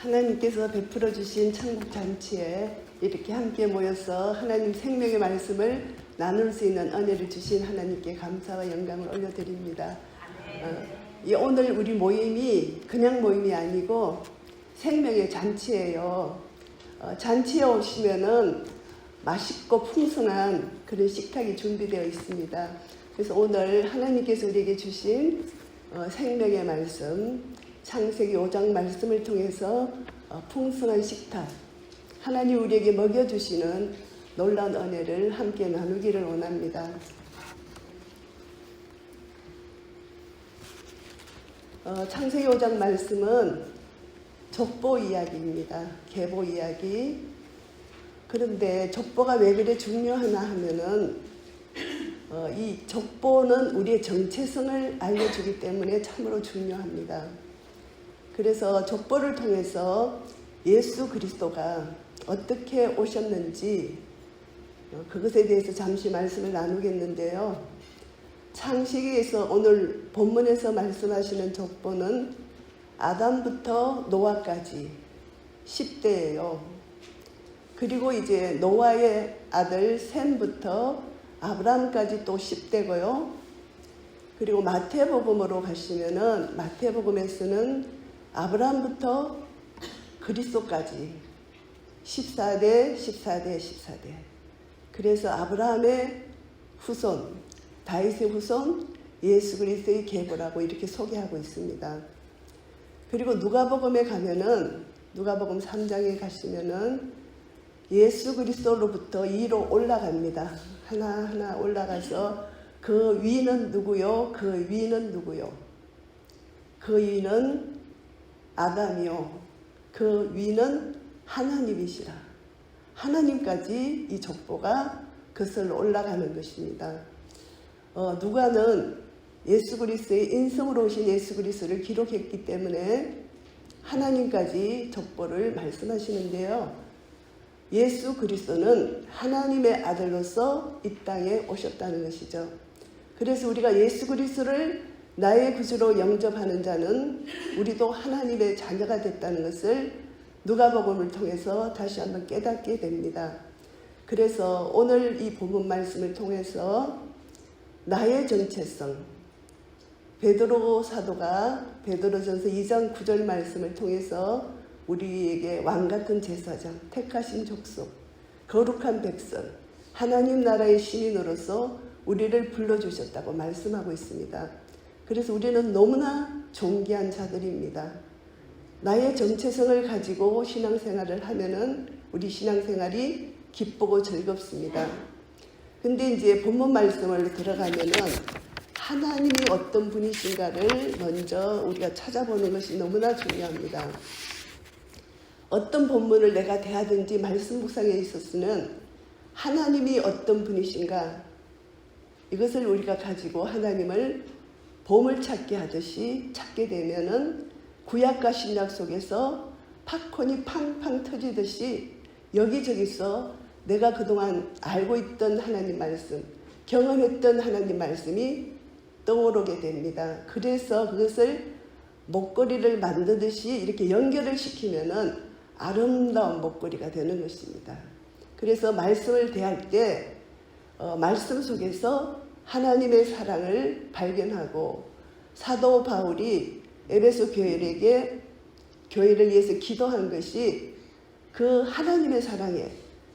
하나님께서 베풀어 주신 천국 잔치에 이렇게 함께 모여서 하나님 생명의 말씀을 나눌 수 있는 은혜를 주신 하나님께 감사와 영광을 올려드립니다. 오늘 우리 모임이 그냥 모임이 아니고 생명의 잔치예요. 잔치에 오시면은 맛있고 풍성한 그런 식탁이 준비되어 있습니다. 그래서 오늘 하나님께서 우리에게 주신 생명의 말씀, 창세기 5장 말씀을 통해서 풍성한 식탁, 하나님 우리에게 먹여주시는 놀라운 은혜를 함께 나누기를 원합니다. 창세기 5장 말씀은 족보 이야기입니다. 계보 이야기. 그런데 족보가 왜 그래 중요하나 하면은 이 족보는 우리의 정체성을 알려주기 때문에 참으로 중요합니다. 그래서 족보를 통해서 예수 그리스도가 어떻게 오셨는지 그것에 대해서 잠시 말씀을 나누겠는데요. 창세기에서 오늘 본문에서 말씀하시는 족보는 아담부터 노아까지 10대예요. 그리고 이제 노아의 아들 셈부터 아브라함까지 또 10대고요. 그리고 마태복음으로 가시면은 마태복음에서는 아브라함부터 그리스도까지 14대. 그래서 아브라함의 후손, 다윗의 후손, 예수 그리스도의 계보라고 이렇게 소개하고 있습니다. 그리고 누가복음에 가면은 누가복음 3장에 가시면은 예수 그리스도로부터 위로 올라갑니다. 하나하나 올라가서 그 위는 누구요? 그 위는 누구요? 그 위는 아담이요. 그 위는 하나님이시라. 하나님까지 이 족보가 거슬러 올라가는 것입니다. 누가는 예수 그리스도의 인성으로 오신 예수 그리스도를 기록했기 때문에 하나님까지 족보를 말씀하시는데요. 예수 그리스도는 하나님의 아들로서 이 땅에 오셨다는 것이죠. 그래서 우리가 예수 그리스도를 나의 구주로 영접하는 자는 우리도 하나님의 자녀가 됐다는 것을 누가복음을 통해서 다시 한번 깨닫게 됩니다. 그래서 오늘 이 본문 말씀을 통해서 나의 정체성, 베드로 사도가 베드로전서 2장 9절 말씀을 통해서 우리에게 왕같은 제사장, 택하신 족속, 거룩한 백성, 하나님 나라의 시민으로서 우리를 불러주셨다고 말씀하고 있습니다. 그래서 우리는 너무나 존귀한 자들입니다. 나의 정체성을 가지고 신앙생활을 하면은 우리 신앙생활이 기쁘고 즐겁습니다. 근데 이제 본문 말씀을 들어가면은 하나님이 어떤 분이신가를 먼저 우리가 찾아보는 것이 너무나 중요합니다. 어떤 본문을 내가 대하든지 말씀 묵상에 있었으면 하나님이 어떤 분이신가, 이것을 우리가 가지고 하나님을 보물찾기 하듯이 찾게 되면은 구약과 신약 속에서 팝콘이 팡팡 터지듯이 여기저기서 내가 그동안 알고 있던 하나님 말씀, 경험했던 하나님 말씀이 떠오르게 됩니다. 그래서 그것을 목걸이를 만드듯이 이렇게 연결을 시키면은 아름다운 목걸이가 되는 것입니다. 그래서 말씀을 대할 때 말씀 속에서 하나님의 사랑을 발견하고, 사도 바울이 에베소 교회를 위해서 기도한 것이 그 하나님의 사랑에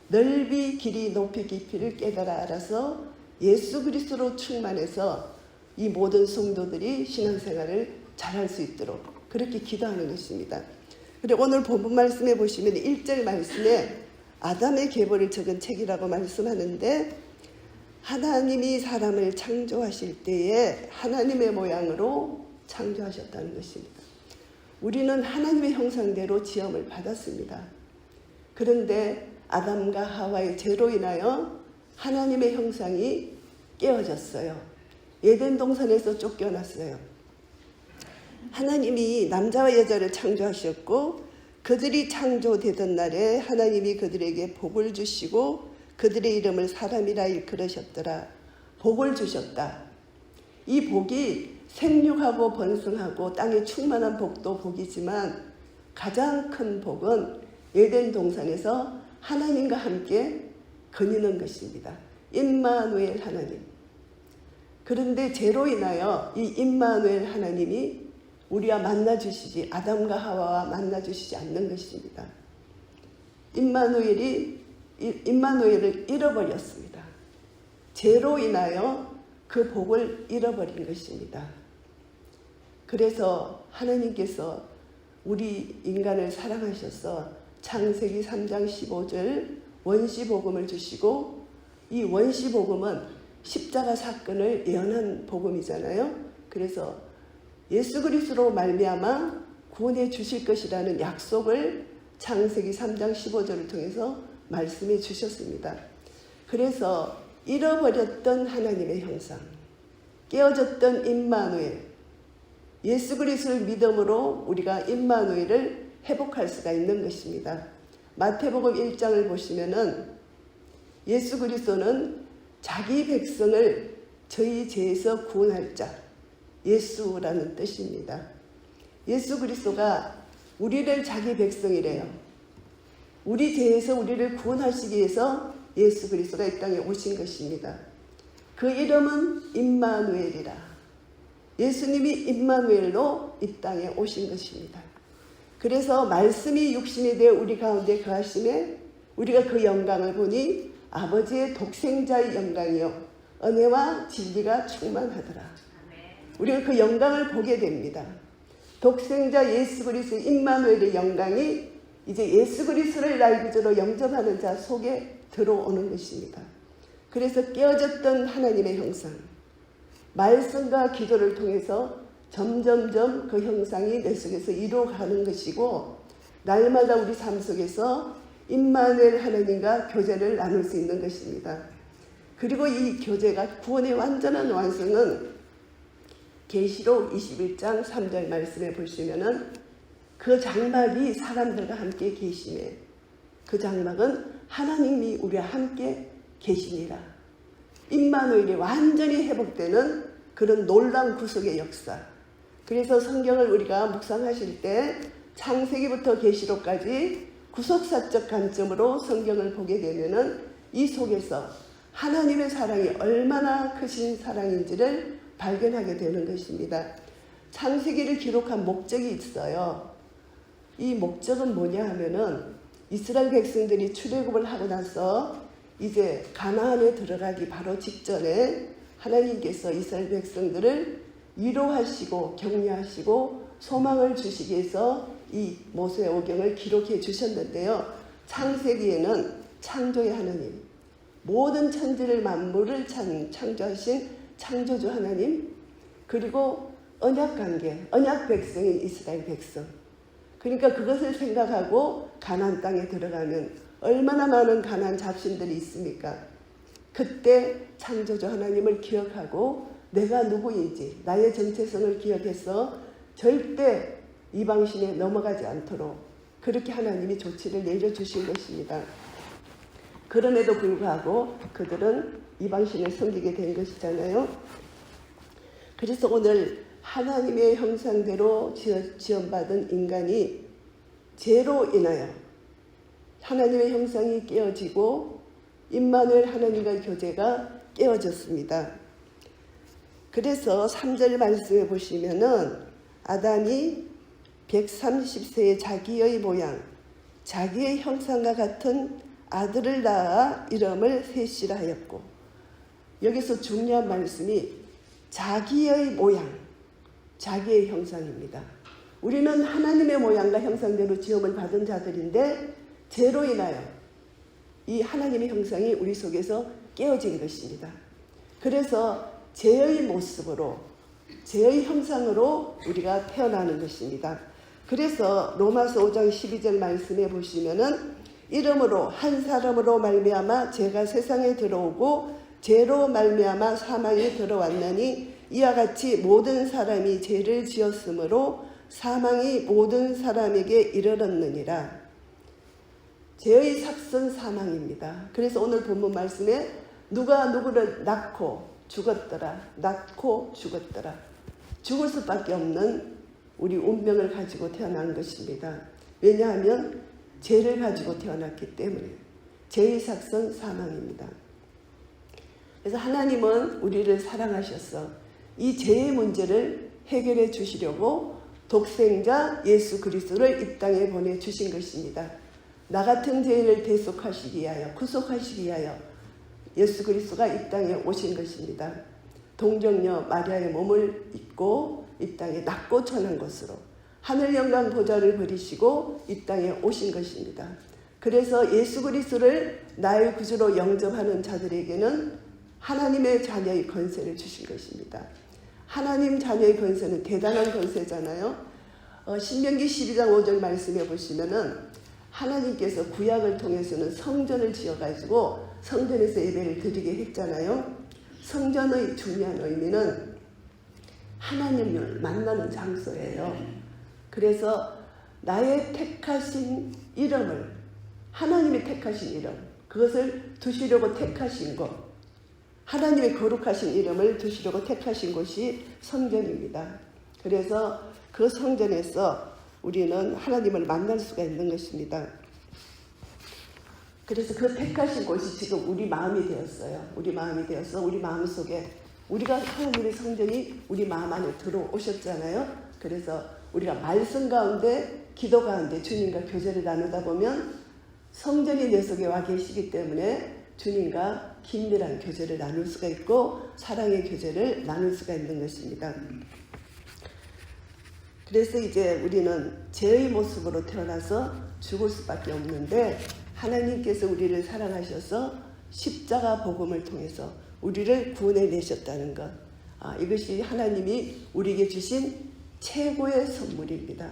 넓이 길이 높이 깊이를 깨달아 알아서 예수 그리스도로 충만해서 이 모든 성도들이 신앙생활을 잘할 수 있도록 그렇게 기도하는 것입니다. 그리고 오늘 본문 말씀에 보시면 1절 말씀에 아담의 계보를 적은 책이라고 말씀하는데, 하나님이 사람을 창조하실 때에 하나님의 모양으로 창조하셨다는 것입니다. 우리는 하나님의 형상대로 지음을 받았습니다. 그런데 아담과 하와의 죄로 인하여 하나님의 형상이 깨어졌어요. 에덴 동산에서 쫓겨났어요. 하나님이 남자와 여자를 창조하셨고, 그들이 창조되던 날에 하나님이 그들에게 복을 주시고 그들의 이름을 사람이라 일컬으셨더라. 복을 주셨다. 이 복이 생육하고 번성하고 땅에 충만한 복도 복이지만 가장 큰 복은 에덴 동산에서 하나님과 함께 거니는 것입니다. 임마누엘 하나님. 그런데 죄로 인하여 이 임마누엘 하나님이 우리와 만나주시지, 아담과 하와와 만나주시지 않는 것입니다. 임마누엘을 잃어버렸습니다. 죄로 인하여 그 복을 잃어버린 것입니다. 그래서 하나님께서 우리 인간을 사랑하셔서 창세기 3장 15절 원시복음을 주시고, 이 원시복음은 십자가 사건을 예언한 복음이잖아요. 그래서 예수 그리스도로 말미암아 구원해 주실 것이라는 약속을 창세기 3장 15절을 통해서 말씀해 주셨습니다. 그래서 잃어버렸던 하나님의 형상, 깨어졌던 임마누엘, 예수 그리스도를 믿음으로 우리가 임마누엘을 회복할 수가 있는 것입니다. 마태복음 1장을 보시면은 예수 그리스도는 자기 백성을 저희 죄에서 구원할 자, 예수라는 뜻입니다. 예수 그리스도가 우리를 자기 백성이래요. 우리 죄에서 우리를 구원하시기 위해서 예수 그리스도가 이 땅에 오신 것입니다. 그 이름은 임마누엘이라. 예수님이 임마누엘로 이 땅에 오신 것입니다. 그래서 말씀이 육신이 되어 우리 가운데 거하심에 우리가 그 영광을 보니 아버지의 독생자의 영광이요 은혜와 진리가 충만하더라. 우리가 그 영광을 보게 됩니다. 독생자 예수 그리스도 임마누엘의 영광이 이제 예수 그리스도를 나의 구주로 영접하는 자 속에 들어오는 것입니다. 그래서 깨어졌던 하나님의 형상, 말씀과 기도를 통해서 점점점 그 형상이 내 속에서 이루어가는 것이고, 날마다 우리 삶 속에서 임마누엘 하나님과 교제를 나눌 수 있는 것입니다. 그리고 이 교제가 구원의 완전한 완성은 계시록 21장 3절 말씀에 보시면은 그 장막이 사람들과 함께 계시매, 그 장막은 하나님이 우리와 함께 계시니라. 임마누엘이 완전히 회복되는 그런 놀라운 구속의 역사. 그래서 성경을 우리가 묵상하실 때 창세기부터 계시록까지 구속사적 관점으로 성경을 보게 되면은 이 속에서 하나님의 사랑이 얼마나 크신 사랑인지를 발견하게 되는 것입니다. 창세기를 기록한 목적이 있어요. 이 목적은 뭐냐 하면은 이스라엘 백성들이 출애굽을 하고 나서 이제 가나안에 들어가기 바로 직전에 하나님께서 이스라엘 백성들을 위로하시고 격려하시고 소망을 주시기 위해서 이 모세의 오경을 기록해 주셨는데요. 창세기에는 창조의 하나님, 모든 천지를 만물을 창조하신 창조주 하나님, 그리고 언약관계, 언약 백성인 이스라엘 백성. 그러니까 그것을 생각하고 가나안 땅에 들어가면 얼마나 많은 가나안 잡신들이 있습니까? 그때 창조주 하나님을 기억하고 내가 누구인지 나의 정체성을 기억해서 절대 이방신에 넘어가지 않도록 그렇게 하나님이 조치를 내려주신 것입니다. 그럼에도 불구하고 그들은 이방신을 섬기게 된 것이잖아요. 그래서 오늘 하나님의 형상대로 지원받은 인간이 죄로 인하여 하나님의 형상이 깨어지고 임마누엘 하나님과의 교제가 깨어졌습니다. 그래서 3절 말씀해 보시면은 아담이 130세의 자기의 모양, 자기의 형상과 같은 아들을 낳아 이름을 셋이라 하였고, 여기서 중요한 말씀이 자기의 모양, 자기의 형상입니다. 우리는 하나님의 모양과 형상대로 지음을 받은 자들인데 죄로 인하여 이 하나님의 형상이 우리 속에서 깨어진 것입니다. 그래서 죄의 모습으로, 죄의 형상으로 우리가 태어나는 것입니다. 그래서 로마서 5장 12절 말씀에 보시면은 이름으로 한 사람으로 말미암아 죄가 세상에 들어오고 죄로 말미암아 사망이 들어왔나니 이와 같이 모든 사람이 죄를 지었으므로 사망이 모든 사람에게 이르렀느니라. 죄의 삭선 사망입니다. 그래서 오늘 본문 말씀에 누가 누구를 낳고 죽었더라, 낳고 죽었더라. 죽을 수밖에 없는 우리 운명을 가지고 태어난 것입니다. 왜냐하면 죄를 가지고 태어났기 때문에. 죄의 삭선 사망입니다. 그래서 하나님은 우리를 사랑하셔서 이 죄의 문제를 해결해 주시려고 독생자 예수 그리스도를 이 땅에 보내주신 것입니다. 나 같은 죄인을 대속하시기 위하여, 구속하시기 위하여 예수 그리스도가 이 땅에 오신 것입니다. 동정녀 마리아의 몸을 입고 이 땅에 낮고 천한 것으로 하늘 영광 보좌를 버리시고 이 땅에 오신 것입니다. 그래서 예수 그리스도를 나의 구주로 영접하는 자들에게는 하나님의 자녀의 권세를 주신 것입니다. 하나님 자녀의 권세는 대단한 권세잖아요. 신명기 12장 5절 말씀해 보시면은 하나님께서 구약을 통해서는 성전을 지어가지고 성전에서 예배를 드리게 했잖아요. 성전의 중요한 의미는 하나님을 만나는 장소예요. 그래서 나의 택하신 이름을, 하나님이 택하신 이름, 그것을 두시려고 택하신 곳, 하나님의 거룩하신 이름을 두시려고 택하신 곳이 성전입니다. 그래서 그 성전에서 우리는 하나님을 만날 수가 있는 것입니다. 그래서 그 택하신 곳이 지금 우리 마음이 되었어요. 우리 마음이 되어서 우리 마음속에 우리가 하나님의 성전이 우리 마음 안에 들어오셨잖아요. 그래서 우리가 말씀 가운데 기도 가운데 주님과 교제를 나누다 보면 성전이 내 속에 와 계시기 때문에 주님과 긴밀한 교제를 나눌 수가 있고 사랑의 교제를 나눌 수가 있는 것입니다. 그래서 이제 우리는 죄의 모습으로 태어나서 죽을 수밖에 없는데 하나님께서 우리를 사랑하셔서 십자가 복음을 통해서 우리를 구원해내셨다는 것, 이것이 하나님이 우리에게 주신 최고의 선물입니다.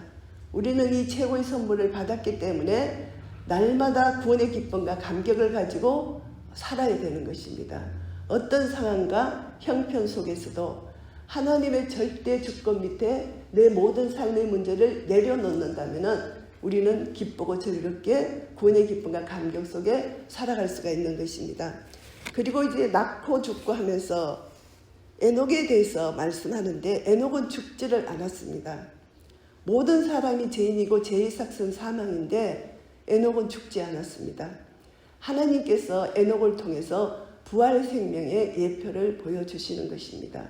우리는 이 최고의 선물을 받았기 때문에 날마다 구원의 기쁨과 감격을 가지고 살아야 되는 것입니다. 어떤 상황과 형편 속에서도 하나님의 절대 주권 밑에 내 모든 삶의 문제를 내려놓는다면 우리는 기쁘고 즐겁게 구원의 기쁨과 감격 속에 살아갈 수가 있는 것입니다. 그리고 이제 낳고 죽고 하면서 에녹에 대해서 말씀하는데 에녹은 죽지를 않았습니다. 모든 사람이 죄인이고 죄의 삭선 사망인데 에녹은 죽지 않았습니다. 하나님께서 에녹을 통해서 부활 생명의 예표를 보여주시는 것입니다.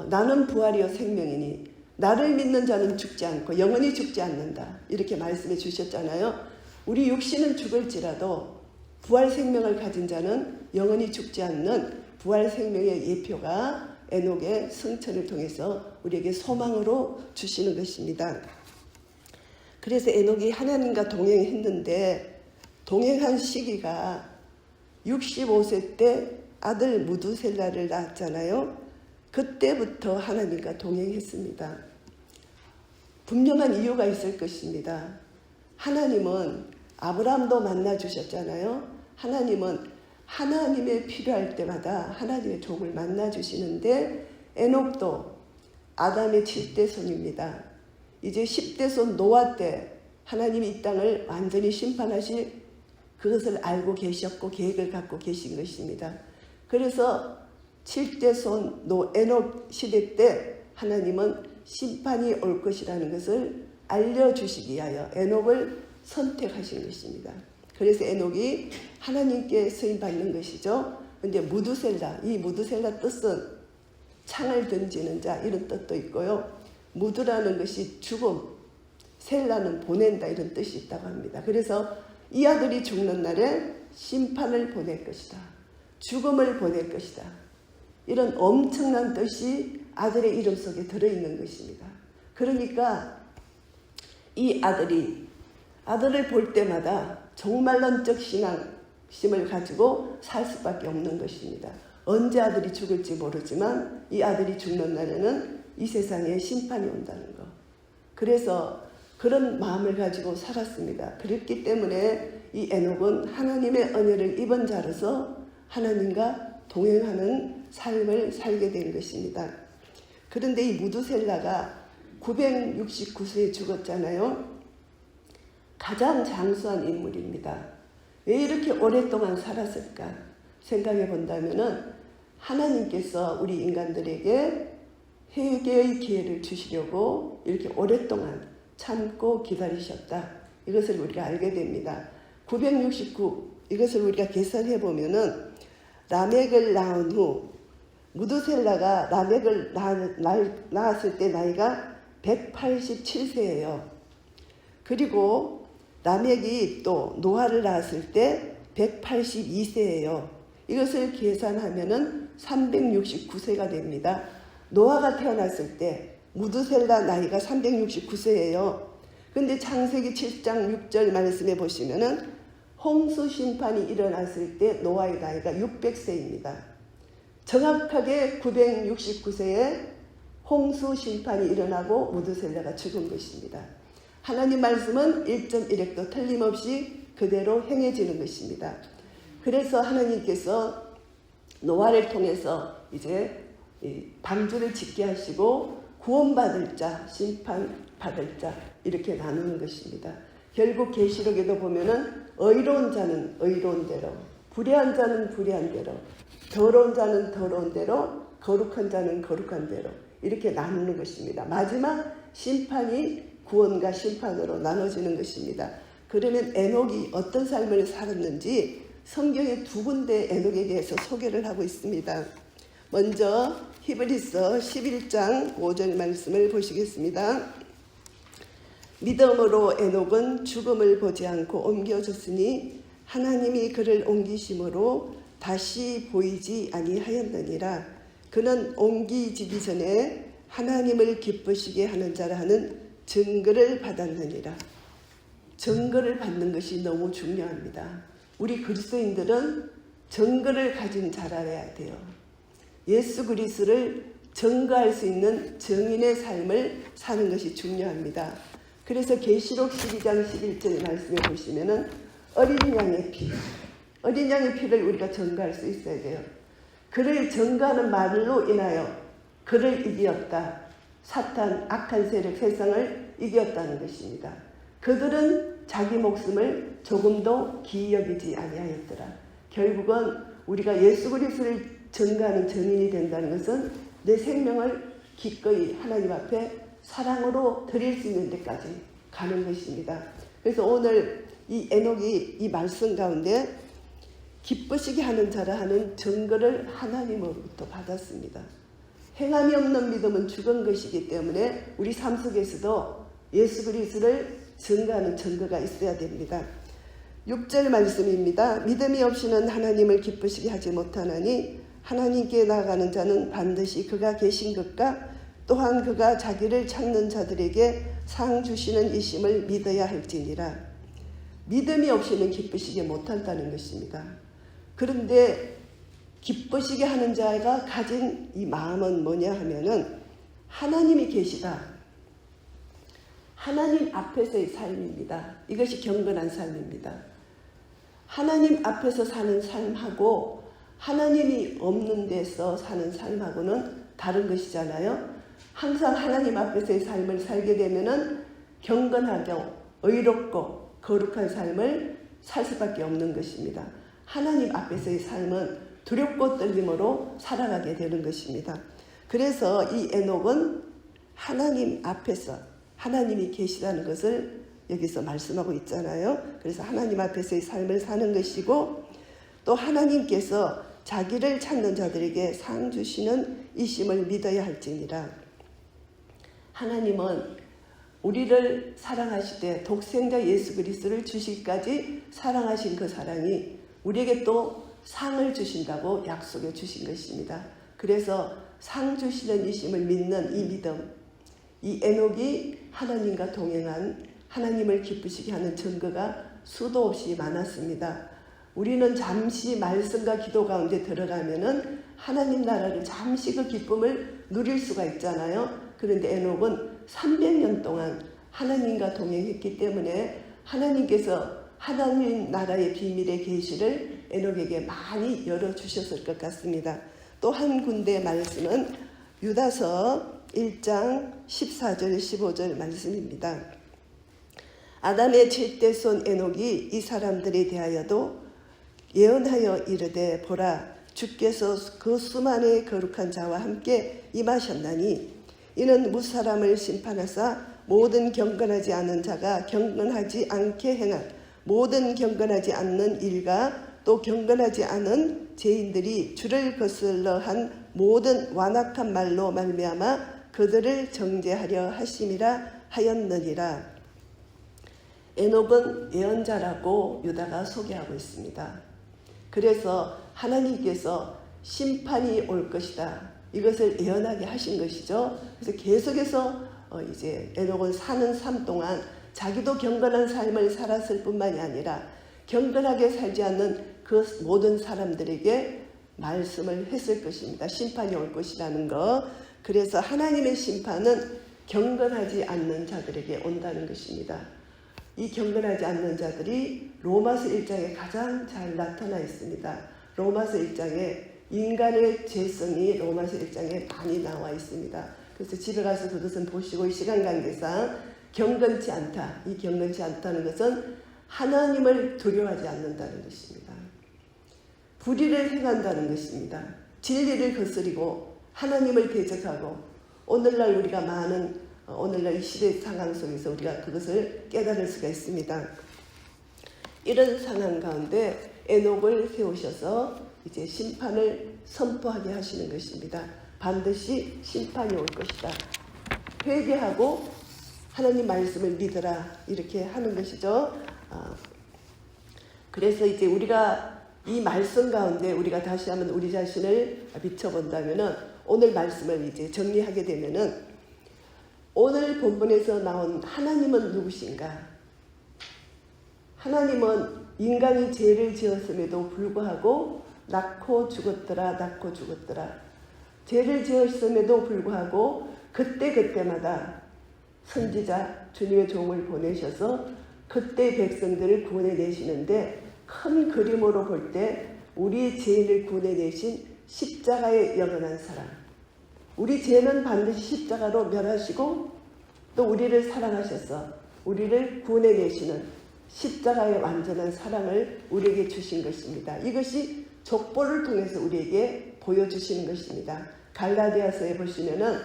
나는 부활이요 생명이니 나를 믿는 자는 죽지 않고 영원히 죽지 않는다. 이렇게 말씀해 주셨잖아요. 우리 육신은 죽을지라도 부활 생명을 가진 자는 영원히 죽지 않는 부활 생명의 예표가 에녹의 승천을 통해서 우리에게 소망으로 주시는 것입니다. 그래서 에녹이 하나님과 동행했는데 동행한 시기가 65세 때 아들 무두셀라를 낳았잖아요. 그때부터 하나님과 동행했습니다. 분명한 이유가 있을 것입니다. 하나님은 아브라함도 만나주셨잖아요. 하나님은 하나님의 필요할 때마다 하나님의 종을 만나주시는데 에녹도 아담의 7대 손입니다. 이제 10대 손 노아 때 하나님이 이 땅을 완전히 심판하실 그것을 알고 계셨고 계획을 갖고 계신 것입니다. 그래서 7대 손 에녹 시대 때 하나님은 심판이 올 것이라는 것을 알려주시기 위하여 에녹을 선택하신 것입니다. 그래서 에녹이 하나님께 쓰임받는 것이죠. 그런데 무두셀라, 이 무두셀라 뜻은 창을 던지는 자 이런 뜻도 있고요. 무두라는 것이 죽음, 셀라는 보낸다 이런 뜻이 있다고 합니다. 그래서 이 아들이 죽는 날에 심판을 보낼 것이다. 죽음을 보낼 것이다. 이런 엄청난 뜻이 아들의 이름 속에 들어있는 것입니다. 그러니까 이 아들을 볼 때마다 종말론적 신앙심을 가지고 살 수밖에 없는 것입니다. 언제 아들이 죽을지 모르지만 이 아들이 죽는 날에는 이 세상에 심판이 온다는 것. 그래서 그런 마음을 가지고 살았습니다. 그렇기 때문에 이 에녹은 하나님의 은혜를 입은 자로서 하나님과 동행하는 삶을 살게 된 것입니다. 그런데 이 무두셀라가 969세에 죽었잖아요. 가장 장수한 인물입니다. 왜 이렇게 오랫동안 살았을까 생각해 본다면 하나님께서 우리 인간들에게 회개의 기회를 주시려고 이렇게 오랫동안 참고 기다리셨다. 이것을 우리가 알게 됩니다. 969 이것을 우리가 계산해 보면은 라멕을 낳은 후 무드셀라가 라멕을 낳았을 때 나이가 187세예요. 그리고 라멕이 또 노아를 낳았을 때 182세예요. 이것을 계산하면은 369세가 됩니다. 노아가 태어났을 때 무드셀라 나이가 369세예요. 근데 창세기 7장 6절 말씀에 보시면은 홍수 심판이 일어났을 때 노아의 나이가 600세입니다. 정확하게 969세에 홍수 심판이 일어나고 무드셀라가 죽은 것입니다. 하나님 말씀은 1.1획도 틀림없이 그대로 행해지는 것입니다. 그래서 하나님께서 노아를 통해서 이제 방주를 짓게 하시고 구원받을 자, 심판받을 자 이렇게 나누는 것입니다. 결국 계시록에도 보면은 의로운 자는 의로운 대로, 불의한 자는 불의한 대로, 더러운 자는 더러운 대로, 거룩한 자는 거룩한 대로 이렇게 나누는 것입니다. 마지막 심판이 구원과 심판으로 나눠지는 것입니다. 그러면 에녹이 어떤 삶을 살았는지 성경에 두 군데 에녹에 대해서 소개를 하고 있습니다. 먼저 히브리서 11장 5절 말씀을 보시겠습니다. 믿음으로 에녹은 죽음을 보지 않고 옮겨졌으니 하나님이 그를 옮기심으로 다시 보이지 아니하였느니라. 그는 옮기지기 전에 하나님을 기쁘시게 하는 자라 하는 증거를 받았느니라. 증거를 받는 것이 너무 중요합니다. 우리 그리스도인들은 증거를 가진 자라야 돼요. 예수 그리스도를 증거할 수 있는 증인의 삶을 사는 것이 중요합니다. 그래서 계시록 12장 11절 말씀에 보시면은 어린 양의 피를 우리가 증거할 수 있어야 돼요. 그를 증거하는 말로 인하여 그를 이겼다. 사탄, 악한 세력, 세상을 이겼다는 것입니다. 그들은 자기 목숨을 조금도 기이 여기지 아니하였더라. 결국은 우리가 예수 그리스도를 증거하는 증인이 된다는 것은 내 생명을 기꺼이 하나님 앞에 사랑으로 드릴 수 있는 데까지 가는 것입니다. 그래서 오늘 이 에녹이 이 말씀 가운데 기쁘시게 하는 자라 하는 증거를 하나님으로부터 받았습니다. 행함이 없는 믿음은 죽은 것이기 때문에 우리 삶 속에서도 예수 그리스도를 증거하는 증거가 있어야 됩니다. 6절 말씀입니다. 믿음이 없이는 하나님을 기쁘시게 하지 못하나니 하나님께 나아가는 자는 반드시 그가 계신 것과 또한 그가 자기를 찾는 자들에게 상 주시는 이심을 믿어야 할지니라. 믿음이 없이는 기쁘시게 못한다는 것입니다. 그런데 기쁘시게 하는 자가 가진 이 마음은 뭐냐 하면은 하나님이 계시다. 하나님 앞에서의 삶입니다. 이것이 경건한 삶입니다. 하나님 앞에서 사는 삶하고 하나님이 없는 데서 사는 삶하고는 다른 것이잖아요. 항상 하나님 앞에서의 삶을 살게 되면은 경건하고 의롭고 거룩한 삶을 살 수밖에 없는 것입니다. 하나님 앞에서의 삶은 두렵고 떨림으로 살아가게 되는 것입니다. 그래서 이 에녹은 하나님 앞에서 하나님이 계시다는 것을 여기서 말씀하고 있잖아요. 그래서 하나님 앞에서의 삶을 사는 것이고 또 하나님께서 자기를 찾는 자들에게 상 주시는 이심을 믿어야 할지니라. 하나님은 우리를 사랑하시되 독생자 예수 그리스도를 주시기까지 사랑하신 그 사랑이 우리에게 또 상을 주신다고 약속해 주신 것입니다. 그래서 상 주시는 이심을 믿는 이 믿음, 이 에녹이 하나님과 동행한 하나님을 기쁘시게 하는 증거가 수도 없이 많았습니다. 우리는 잠시 말씀과 기도 가운데 들어가면은 하나님 나라를 잠시 그 기쁨을 누릴 수가 있잖아요. 그런데 에녹은 300년 동안 하나님과 동행했기 때문에 하나님께서 하나님 나라의 비밀의 계시를 에녹에게 많이 열어주셨을 것 같습니다. 또 한 군데 말씀은 유다서 1장 14절 15절 말씀입니다. 아담의 7대 손 에녹이 이 사람들에 대하여도 예언하여 이르되 보라 주께서 그 수많은 거룩한 자와 함께 임하셨나니 이는 무사람을 심판하사 모든 경건하지 않은 자가 경건하지 않게 행한 모든 경건하지 않는 일과 또 경건하지 않은 죄인들이 주를 거슬러 한 모든 완악한 말로 말미암아 그들을 정죄하려 하심이라 하였느니라. 에녹은 예언자라고 유다가 소개하고 있습니다. 그래서 하나님께서 심판이 올 것이다, 이것을 예언하게 하신 것이죠. 그래서 계속해서 이제 에녹은 사는 삶 동안 자기도 경건한 삶을 살았을 뿐만이 아니라 경건하게 살지 않는 그 모든 사람들에게 말씀을 했을 것입니다. 심판이 올 것이라는 것. 그래서 하나님의 심판은 경건하지 않는 자들에게 온다는 것입니다. 이 경건하지 않는 자들이 로마서 1장에 가장 잘 나타나 있습니다. 로마서 1장에 인간의 죄성이 로마서 1장에 많이 나와 있습니다. 그래서 집에 가서 그것은 보시고 이 시간 관계상 경건치 않다. 이 경건치 않다는 것은 하나님을 두려워하지 않는다는 것입니다. 불의를 행한다는 것입니다. 진리를 거스리고 하나님을 대적하고 오늘날 우리가 많은 오늘날 이 시대 상황 속에서 우리가 그것을 깨달을 수가 있습니다. 이런 상황 가운데 에녹을 세우셔서 이제 심판을 선포하게 하시는 것입니다. 반드시 심판이 올 것이다. 회개하고 하나님 말씀을 믿으라, 이렇게 하는 것이죠. 그래서 이제 우리가 이 말씀 가운데 우리가 다시 한번 우리 자신을 비춰본다면은 오늘 말씀을 이제 정리하게 되면은 오늘 본문에서 나온 하나님은 누구신가? 하나님은 인간이 죄를 지었음에도 불구하고 낳고 죽었더라. 죄를 지었음에도 불구하고 그때마다 선지자 주님의 종을 보내셔서 그때 백성들을 구원해내시는데, 큰 그림으로 볼 때 우리 죄인을 구원해내신 십자가의 영원한 사랑, 우리 죄는 반드시 십자가로 멸하시고 또 우리를 사랑하셔서 우리를 구원해내시는 십자가의 완전한 사랑을 우리에게 주신 것입니다. 이것이 족보를 통해서 우리에게 보여주시는 것입니다. 갈라디아서에 보시면은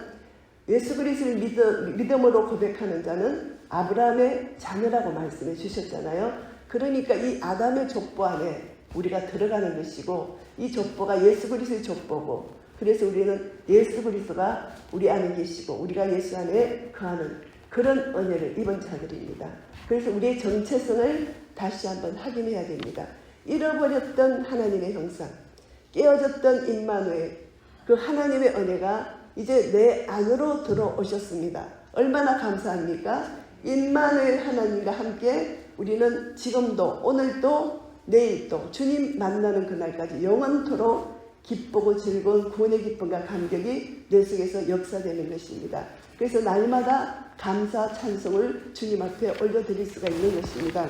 예수 그리스도를 믿음으로 고백하는 자는 아브라함의 자녀라고 말씀해 주셨잖아요. 그러니까 이 아담의 족보 안에 우리가 들어가는 것이고, 이 족보가 예수 그리스도의 족보고, 그래서 우리는 예수 그리스도가 우리 안에 계시고 우리가 예수 안에 거하는 그런 은혜를 입은 자들입니다. 그래서 우리의 정체성을 다시 한번 확인해야 됩니다. 잃어버렸던 하나님의 형상, 깨어졌던 임마누엘, 그 하나님의 은혜가 이제 내 안으로 들어오셨습니다. 얼마나 감사합니까? 임마누엘 하나님과 함께 우리는 지금도 오늘도 내일도 주님 만나는 그날까지 영원토록 기쁘고 즐거운 구원의 기쁨과 감격이 내 속에서 역사되는 것입니다. 그래서 날마다 감사 찬송을 주님 앞에 올려드릴 수가 있는 것입니다.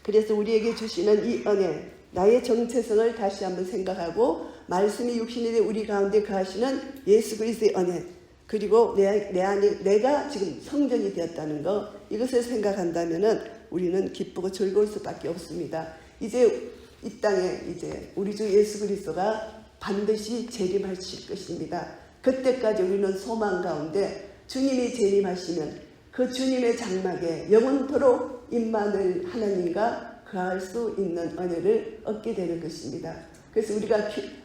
그래서 우리에게 주시는 이 은혜, 나의 정체성을 다시 한번 생각하고 말씀이 육신이 되 우리 가운데 거하시는 예수 그리스도의 은혜, 그리고 내 안에 내가 지금 성전이 되었다는 것, 이것을 생각한다면은 우리는 기쁘고 즐거울 수밖에 없습니다. 이제 이 땅에 이제 우리 주 예수 그리스도가 반드시 재림하실 것입니다. 그때까지 우리는 소망 가운데 주님이 재림하시면 그 주님의 장막에 영원토록 임마누엘 하나님과 거할 수 있는 은혜를 얻게 되는 것입니다. 그래서 우리가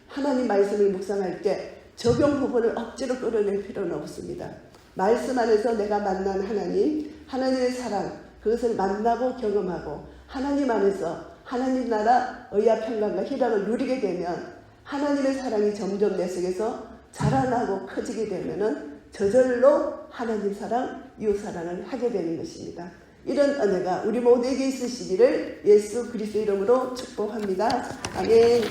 하나님 말씀을 묵상할 때 적용 부분을 억지로 끌어낼 필요는 없습니다. 말씀 안에서 내가 만난 하나님, 하나님의 사랑, 그것을 만나고 경험하고 하나님 안에서 하나님 나라 의와 평강과 희락을 누리게 되면 하나님의 사랑이 점점 내 속에서 자라나고 커지게 되면은 저절로 하나님 사랑, 이웃 사랑을 하게 되는 것입니다. 이런 은혜가 우리 모두에게 있으시기를 예수 그리스도 이름으로 축복합니다. 아멘.